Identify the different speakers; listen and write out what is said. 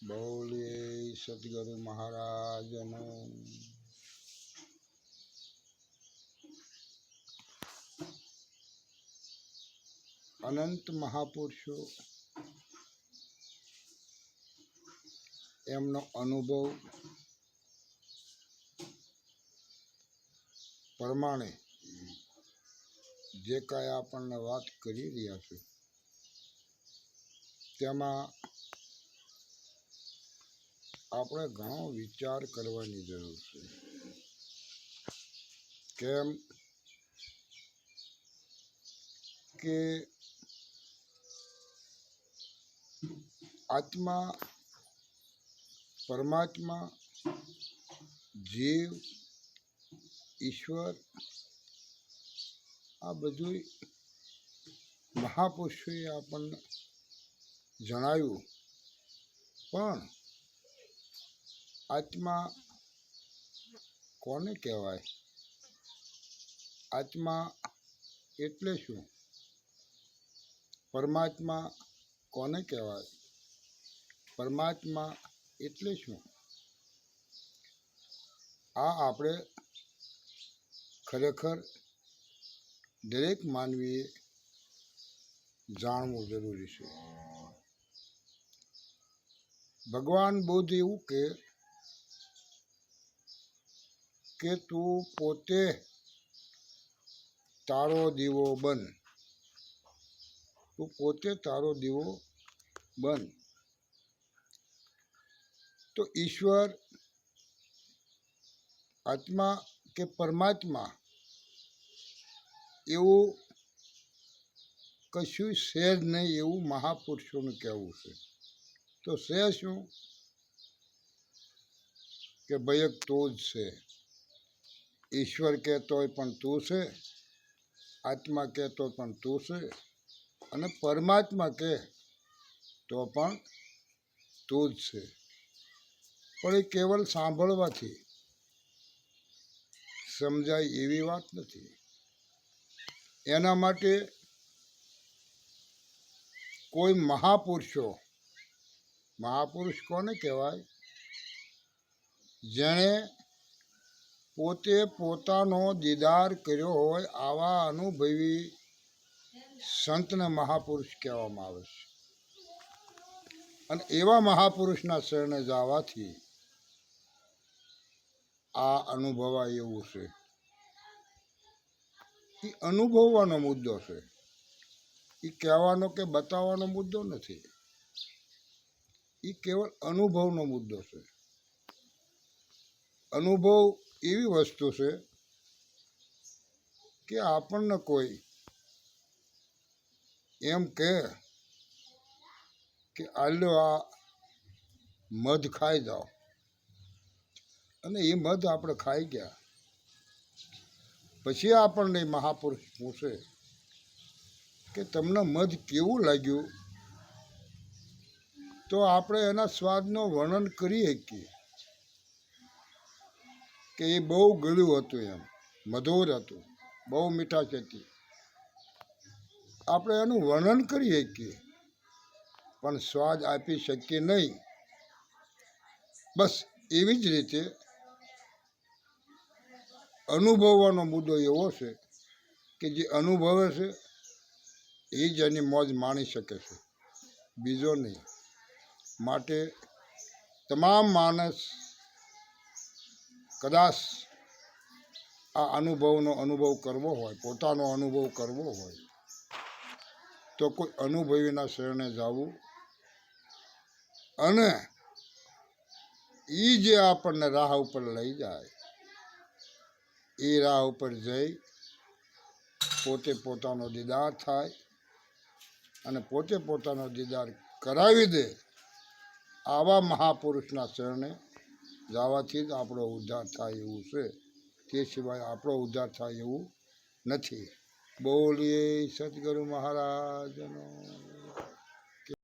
Speaker 1: બોલીએ સદગુરુ મહારાજનો। અનંત મહાપુરુષો એમનો અનુભવ પ્રમાણે જે કાંઈ આપણને વાત કરી રહ્યા છે તેમાં આપણે ઘણો વિચાર કરવાની જરૂર છે। કેમ કે આત્મા, પરમાત્મા, જીવ, ઈશ્વર આ બધું મહાપુરુષોએ આપણને જણાવ્યું, પણ આત્મા કોને કહેવાય? આત્મા એટલે શું? પરમાત્મા કોને કહેવાય? પરમાત્મા એટલે શું? આ આપણે ખરેખર દરેક માનવીએ જાણવું જરૂરી છે। ભગવાન બુદ્ધ એવું કે તું પોતે તારો દીવો બન, તું પોતે તારો દીવો બન। તો ઈશ્વર, આત્મા કે પરમાત્મા એવું કશું છે જ નહીં એવું મહાપુરુષોનું કહેવું છે। તો છે શું? કે ભાઈ એક તું જ છે। ઈશ્વર કહેતો હોય પણ તું છે, આત્મા કહેતો પણ તું છે, અને પરમાત્મા કહે તો પણ તું જ છે। પણ એ કેવલ સાંભળવાથી સમજાય એવી વાત નથી। એના માટે કોઈ મહાપુરુષ કોને કહેવાય? જેણે પોતે પોતાનો દીદાર કર્યો હોય આવા અનુભવી સંતને મહાપુરુષ કહેવામાં આવે છે। અને એવા મહાપુરુષના શરણે જવાથી આ અનુભવાય એવું છે। એ અનુભવવાનો મુદ્દો છે, એ કહેવાનો કે બતાવવાનો મુદ્દો નથી। એ કેવળ અનુભવનો મુદ્દો છે। અનુભવ એવી વસ્તુ છે કે આપણને કોઈ એમ કહે કે આલ્યો આ મધ ખાઈ જાઓ, અને એ મધ આપણે ખાઈ ગયા પછી આપણને મહાપુરુષ પૂછે કે તમને મધ કેવું લાગ્યું, તો આપણે એના સ્વાદનું વર્ણન કરી શકીએ કે એ બહુ ગળ્યું હતું, એમ મધુર હતું, બહુ મીઠાશ હતી, આપણે એનું વર્ણન કરી શકીએ પણ સ્વાદ આપી શકીએ નહીં। બસ એવી જ રીતે અનુભવવાનો મુદ્દો એવો છે કે જે અનુભવે છે એ જ એની મોજ માણી શકે છે, બીજો નહીં। માટે તમામ માણસ કદાચ આ અનુભવનો અનુભવ કરવો હોય, પોતાનો અનુભવ કરવો હોય તો કોઈ અનુભવીના શરણે જવું, અને એ જે આપણને રાહ ઉપર લઈ જાય એ રાહ ઉપર જઈ પોતે પોતાનો દીદાર થાય અને પોતે પોતાનો દીદાર કરાવી દે, આવા મહાપુરુષના શરણે જવાથી જ આપણો ઉદ્ધાર થાય એવું છે। તે સિવાય આપણો ઉદ્ધાર થાય એવું નથી। બોલીએ સદગુરુ મહારાજનો।